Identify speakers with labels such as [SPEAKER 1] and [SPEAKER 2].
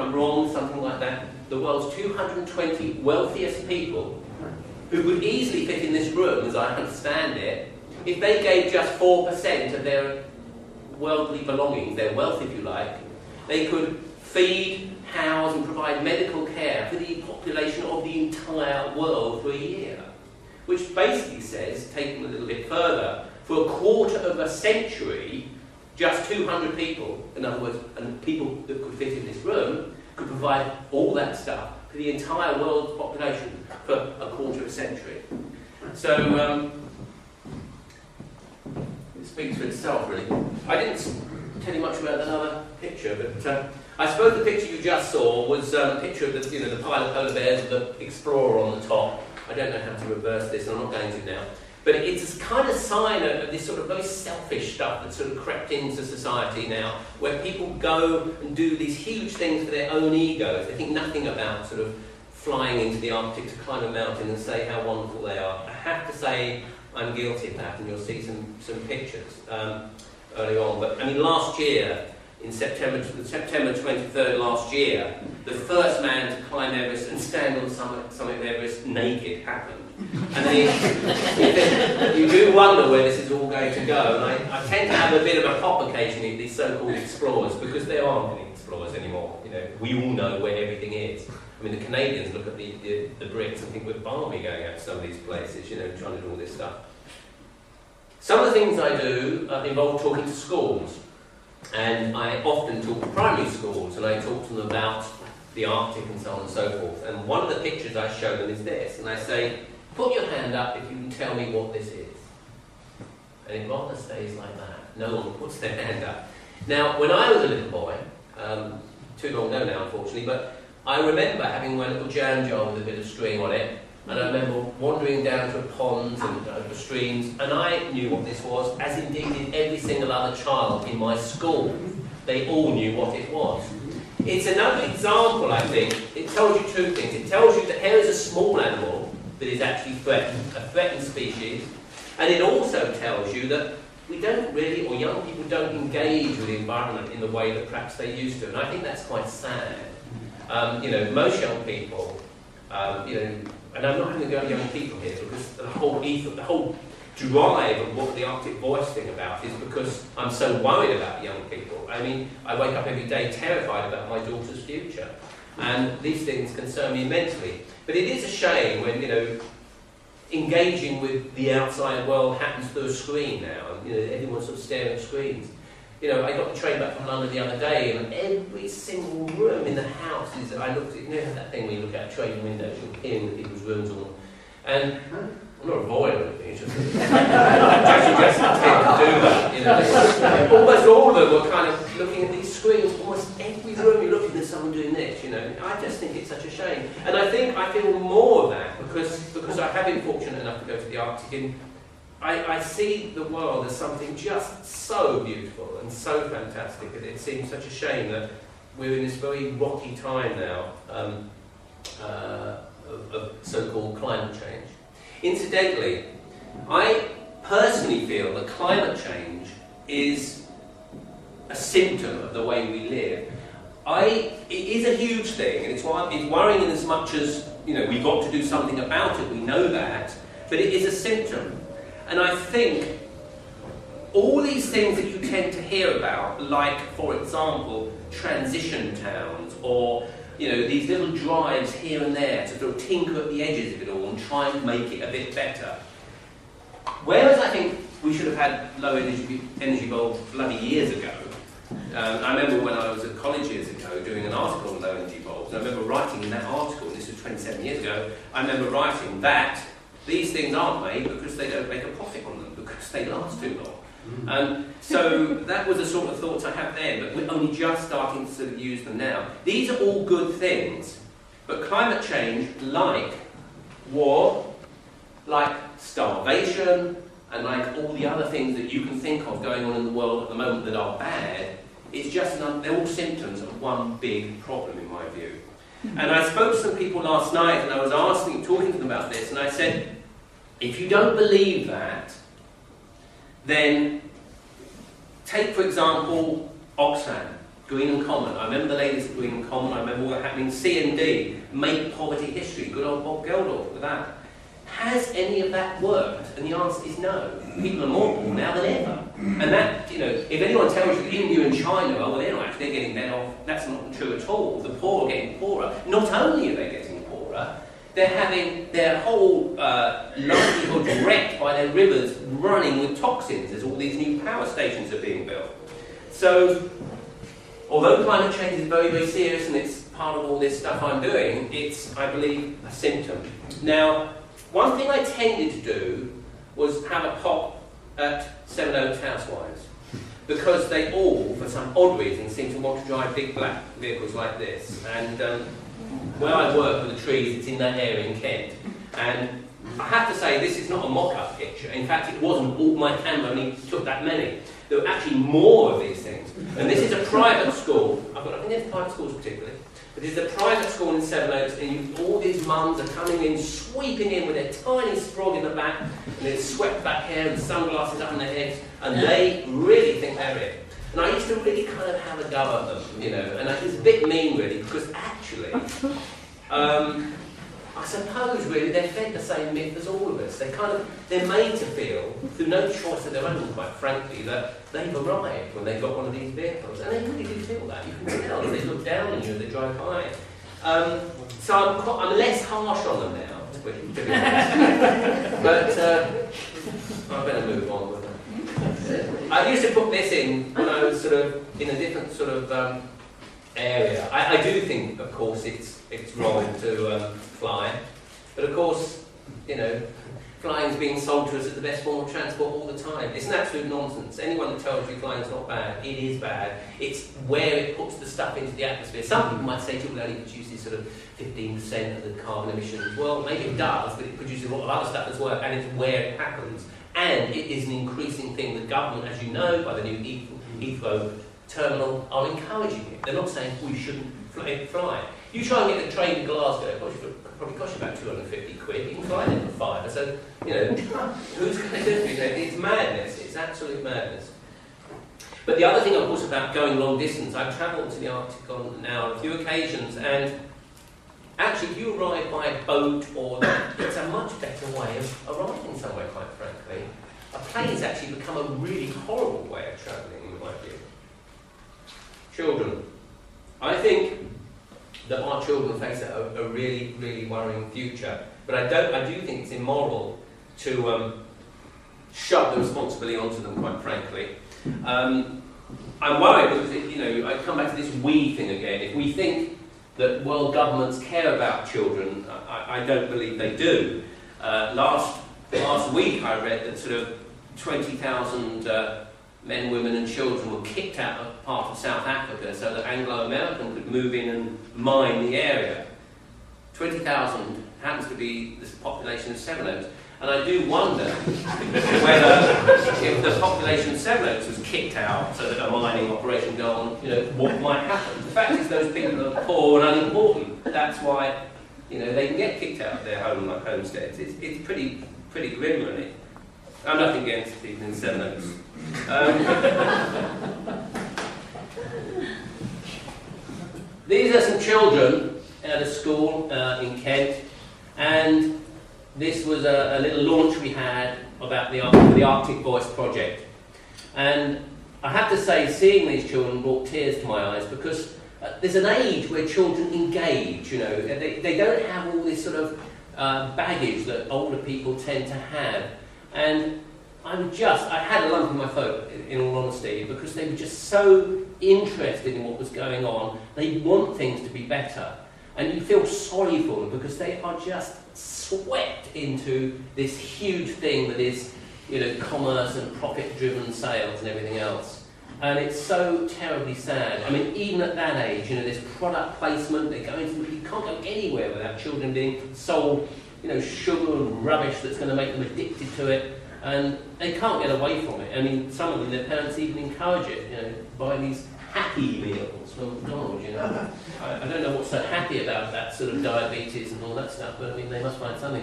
[SPEAKER 1] I'm wrong, something like that, the world's 220 wealthiest people, who would easily fit in this room, as I understand it, if they gave just 4% of their worldly belongings, their wealth if you like, they could feed, house and provide medical care for the population of the entire world for a year. Which basically says, taking a little bit further, for a quarter of a century, just 200 people, in other words, and people that could fit in this room, could provide all that stuff for the entire world's population for a quarter of a century. So, it speaks for itself, really. I didn't tell you much about another picture, but I suppose the picture you just saw was a picture of the pile of polar bears with the explorer on the top. I don't know how to reverse this, and I'm not going to now. But it's a kind of sign of this sort of very selfish stuff that's sort of crept into society now, where people go and do these huge things for their own egos. They think nothing about sort of flying into the Arctic to climb a mountain and say how wonderful they are. I have to say I'm guilty of that, and you'll see some pictures early on. But I mean, last year, in September 23rd last year, the first man to climb Everest and stand on the summit of Everest naked happened. And then you do wonder where this is all going to go. And I tend to have a bit of a pop occasionally with these so-called explorers, because there aren't any explorers anymore. We all know where everything is. I mean, the Canadians look at the Brits and think we're balmy going out to some of these places, trying to do all this stuff. Some of the things I do involve talking to schools. And I often talk to primary schools, and I talk to them about the Arctic and so on and so forth. And one of the pictures I show them is this, and I say, put your hand up if you can tell me what this is. And it rather stays like that. No one puts their hand up. Now, when I was a little boy, too long ago now unfortunately, but I remember having my little jam jar with a bit of string on it, and I remember wandering down to ponds and over streams, and I knew what this was, as indeed did every single other child in my school. They all knew what it was. It's another example, I think. It tells you two things. It tells you that here is a small animal that is actually threatened, a threatened species, and it also tells you that we don't really, or young people don't engage with the environment in the way that perhaps they used to, and I think that's quite sad. Most young people, and I'm not going to go to young people here, because the whole drive of what the Arctic Voice thing about is because I'm so worried about young people. I mean, I wake up every day terrified about my daughter's future, and these things concern me immensely. But it is a shame when, engaging with the outside world happens through a screen now, and everyone's sort of staring at screens. I got the train back from London the other day, and every single room in the house is, I looked at, that thing when you look out train windows, you're peering at people's rooms all, and I'm not a void or anything, it's just, I just tend to do that, Almost all of them were kind of looking at these screens, almost every room you look in, there's someone doing this, I just think it's such a shame. And I think I feel more of that, because I have been fortunate enough to go to the Arctic, and I see the world as something just so beautiful and so fantastic, and it seems such a shame that we're in this very rocky time now of so-called climate change. Incidentally, I personally feel that climate change is a symptom of the way we live. It is a huge thing, and it's worrying in as much as, we've got to do something about it, we know that, but it is a symptom. And I think all these things that you tend to hear about, like, for example, transition towns, or, these little drives here and there to sort of tinker at the edges of it all and try and make it a bit better. Whereas I think we should have had low energy bulbs bloody years ago. I remember when I was at college years ago doing an article on low energy bulbs, and I remember writing in that article, and this was 27 years ago, I remember writing that these things aren't made because they don't make a profit on them, because they last too long. So that was the sort of thoughts I had then, but we're only just starting to sort of use them now. These are all good things, but climate change, like war, like starvation, and like all the other things that you can think of going on in the world at the moment that are bad, it's just they're all symptoms of one big problem in my view. And I spoke to some people last night, and I was talking to them about this, and I said, if you don't believe that, then take, for example, Oxfam. Greenham Common. I remember the ladies at Greenham Common. I remember all that happening. CMD, Make Poverty History. Good old Bob Geldof with that. Has any of that worked? And the answer is no. People are more poor now than ever. And that, if anyone tells you India and China, well, they're not actually getting better off, that's not true at all. The poor are getting poorer. Not only are they getting poorer, they're having their whole livelihood wrecked by their rivers running with toxins as all these new power stations are being built. So, although climate change is very, very serious and it's part of all this stuff I'm doing, it's, I believe, a symptom. Now, one thing I tended to do was have a pop at Sevenoaks Housewives, because they all, for some odd reason, seem to want to drive big black vehicles like this. And where I work with the trees, it's in that area in Kent. And I have to say, this is not a mock-up picture. In fact, it wasn't. All my camera only took that many. There were actually more of these things. And this is a private school. I think there's private schools particularly. But this is a private school in Sevenoaks, and all these mums are coming in, sweeping in with their tiny sprog in the back, and their swept back hair and sunglasses up on their heads, and they really think they're it. And I used to really kind of have a go at them, and it was a bit mean really, because actually, I suppose really they're fed the same myth as all of us. They're made to feel, through no choice of their own, quite frankly, that they've arrived when they've got one of these vehicles. And they really do feel that. You can tell. They look down on you as they drive by. So I'm less harsh on them now, to be honest. But I better move on with that. I used to put this in when I was sort of in a different sort of area. I do think, of course, it's wrong to fly, but of course, flying is being sold to us as the best form of transport all the time. It's an absolute nonsense. Anyone that tells you flying is not bad, it is bad. It's where it puts the stuff into the atmosphere. Some people might say it will only produce sort of 15% of the carbon emissions. Well, maybe it does, but it produces a lot of other stuff as well, and it's where it happens. And it is an increasing thing. The government, as you know, by the new Heathrow terminal, are encouraging it. They're not saying we shouldn't fly. You try and get the train to Glasgow, it probably cost you about 250 quid. You can fly there for £5. So, who's going to do it? It's madness. It's absolute madness. But the other thing, of course, about going long distance, I've travelled to the Arctic on now on a few occasions, and actually, if you arrive by boat it's a much better way of arriving somewhere, quite frankly. A plane's actually become a really horrible way of travelling, in my view. Children. I think that our children face a really, really worrying future. But I do think it's immoral to shove the responsibility onto them, quite frankly. I'm worried because, I come back to this we thing again. If we think that world governments care about children, I don't believe they do. Last week I read that sort of 20,000 men, women and children were kicked out of part of South Africa so that Anglo-American could move in and mine the area. 20,000 happens to be the population of Sevenoaks. And I do wonder whether if the population of Sevenoaks was kicked out so that a mining operation would go on, what might happen. The fact is those people are poor and unimportant. That's why, they can get kicked out of their homesteads. It's pretty grim, really. I'm nothing against people in Sevenoaks. These are some children at a school in Kent, and this was a little launch we had about the Arctic Voice project. And I have to say, seeing these children brought tears to my eyes, because there's an age where children engage, they don't have all this sort of baggage that older people tend to have. And I had a lump in my throat, in all honesty, because they were just so interested in what was going on. They want things to be better. And you feel sorry for them because they are just swept into this huge thing that is, commerce and profit-driven sales and everything else. And it's so terribly sad. I mean, even at that age, there's product placement. You can't go anywhere without children being sold, sugar and rubbish that's going to make them addicted to it. And they can't get away from it. I mean, some of them, their parents even encourage it, buy these happy meals from McDonald's, I don't know what's so happy about that sort of diabetes and all that stuff, but I mean, they must find something.